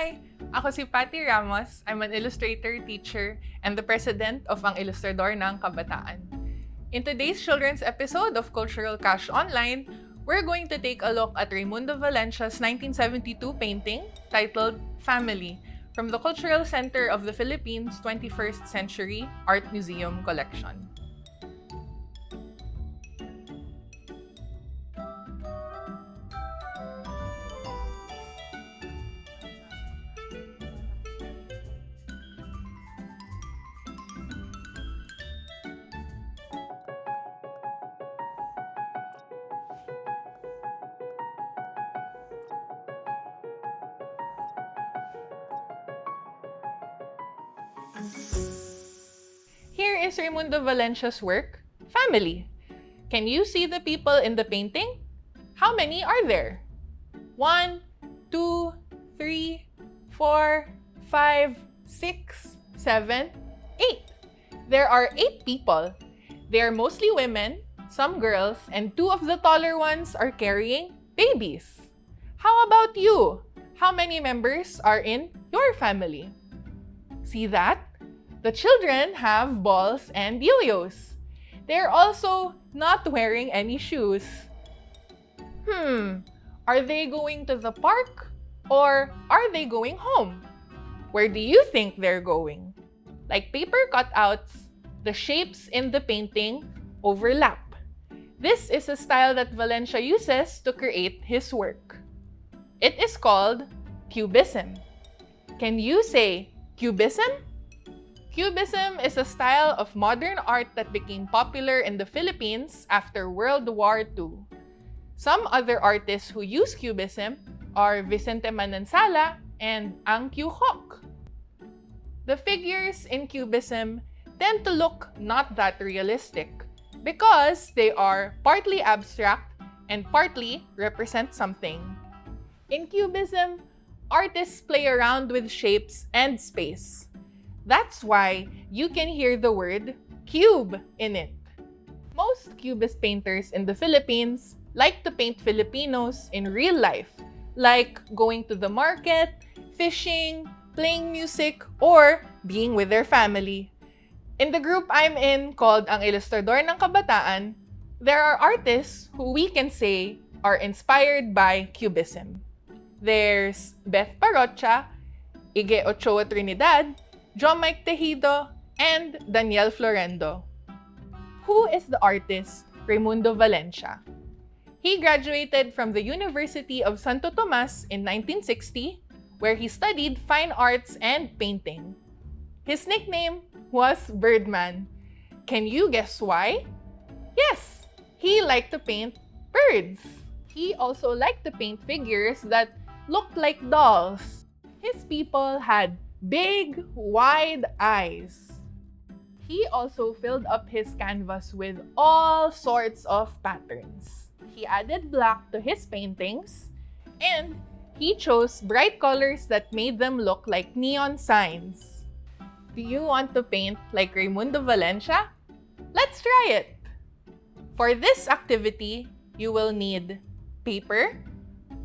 Hi! Ako si Patti Ramos. I'm an illustrator, teacher, and the president of ang Ilustrador ng Kabataan. In today's children's episode of Cultural Cash Online, we're going to take a look at Raymundo Valencia's 1972 painting titled Family from the Cultural Center of the Philippines 21st Century Art Museum Collection. Here is Raymundo Valencia's work, Family. Can you see the people in the painting? How many are there? 1, 2, 3, 4, 5, 6, 7, 8. There are 8 people. They are mostly women, some girls, and 2 of the taller ones are carrying babies. How about you? How many members are in your family? See that? The children have balls and yo-yos. They're also not wearing any shoes. Are they going to the park or are they going home? Where do you think they're going? Like paper cutouts, the shapes in the painting overlap. This is a style that Valencia uses to create his work. It is called Cubism. Can you say Cubism? Cubism is a style of modern art that became popular in the Philippines after World War II. Some other artists who use Cubism are Vicente Manansala and Ang Kyu Hoc. The figures in Cubism tend to look not that realistic because they are partly abstract and partly represent something. In Cubism, artists play around with shapes and space. That's why you can hear the word cube in it. Most Cubist painters in the Philippines like to paint Filipinos in real life, like going to the market, fishing, playing music, or being with their family. In the group I'm in, called ang Ilustrador ng Kabataan, there are artists who we can say are inspired by Cubism. There's Beth Parrocha, Ige Ochoa Trinidad, John Mike Tejido, and Daniel Florendo. Who is the artist Raymundo Valencia? He graduated from the University of Santo Tomas in 1960, where he studied fine arts and painting. His nickname was Birdman. Can you guess why? Yes, he liked to paint birds. He also liked to paint figures that looked like dolls. His people had big, wide eyes. He also filled up his canvas with all sorts of patterns. He added black to his paintings, and he chose bright colors that made them look like neon signs. Do you want to paint like Raymundo Valencia? Let's try it! For this activity, you will need paper,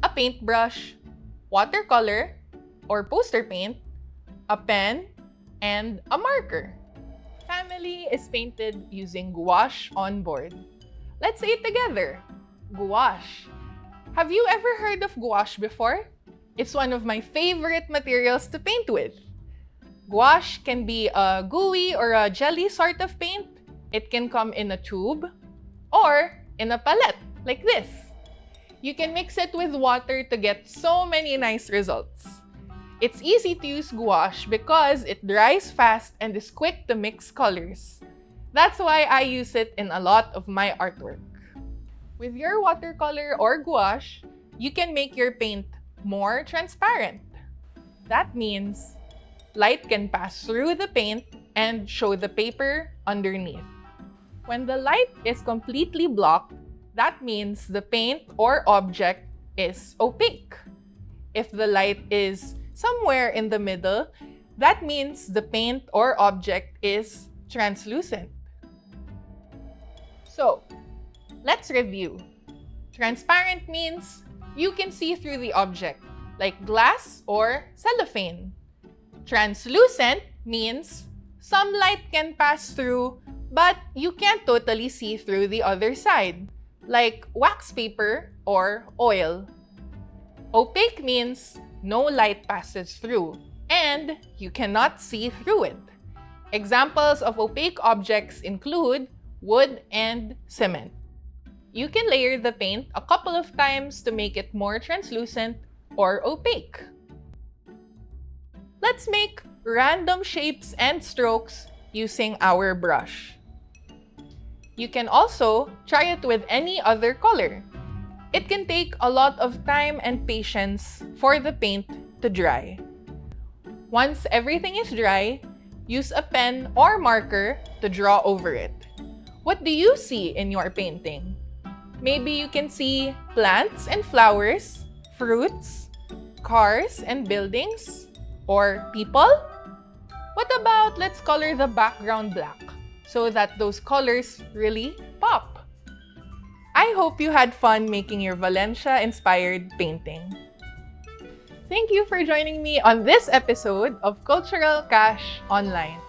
a paintbrush, watercolor or poster paint, a pen, and a marker. Family is painted using gouache on board. Let's say it together. Gouache. Have you ever heard of gouache before? It's one of my favorite materials to paint with. Gouache can be a gooey or a jelly sort of paint. It can come in a tube or in a palette like this. You can mix it with water to get so many nice results. It's easy to use gouache because it dries fast and is quick to mix colors. That's why I use it in a lot of my artwork. With your watercolor or gouache, you can make your paint more transparent. That means light can pass through the paint and show the paper underneath. When the light is completely blocked, that means the paint or object is opaque. If the light is somewhere in the middle, that means the paint or object is translucent. So, let's review. Transparent means you can see through the object. like glass or cellophane. Translucent means some light can pass through, but you can't totally see through the other side, like wax paper or oil. Opaque means no light passes through, and you cannot see through it. Examples of opaque objects include wood and cement. You can layer the paint a couple of times to make it more translucent or opaque. Let's make random shapes and strokes using our brush. You can also try it with any other color. It can take a lot of time and patience for the paint to dry. Once everything is dry, use a pen or marker to draw over it. What do you see in your painting? Maybe you can see plants and flowers, fruits, cars and buildings, or people? What about let's color the background black so that those colors really pop? I hope you had fun making your Valencia-inspired painting. Thank you for joining me on this episode of Cultural Cash Online.